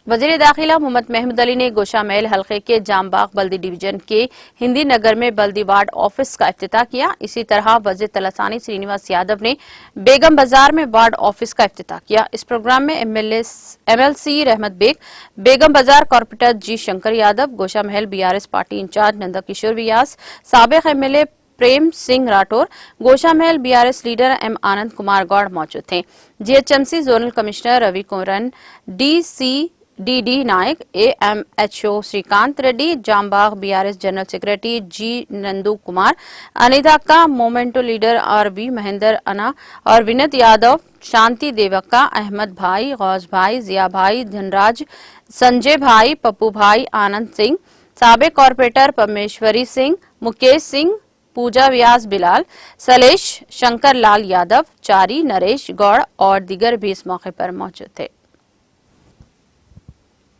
वजीर दाखिला मोहम्मद महमूद अली ने गोशा महल हल्के के जामबाग बल्दी डिवीजन के हिंदी नगर में बल्दी वार्ड ऑफिस का इफ्तिताह किया। इसी तरह वजीर तलसानी श्रीनिवास यादव ने बेगम बाजार में वार्ड ऑफिस का इफ्तिताह किया। इस प्रोग्राम में एमएलसी रहमत बेग, बेगम बाजार कॉर्पोरेटर जी Shankar Yadav, Gosha Mahal BRS party incharge Nanda Kishore Vyas, साबिक MLA Prem Singh Rathore, Gosha Mahal BRS leader M Anand Kumar Goud मौजूद थे। GHMC zonal commissioner Ravi Kumaran, DD Nayak, AMHO Srikanth Reddy, Jambagh BRS general secretary G Nandu Kumar, Anita मोमेंटो लीडर आरबी महेंद्र अना और विनत यादव, शांति देवक्का, अहमद भाई, गौस भाई, जिया भाई, धनराज, संजय भाई, पप्पू भाई, आनंद सिंह, साबिक कॉर्पोरेटर परमेश्वरी सिंह, मुकेश सिंह, पूजा व्यास, बिलाल, सलेश, शंकर लाल यादव, चारी, नरेश गौड़ और दीगर भी इस मौके पर मौजूद थे।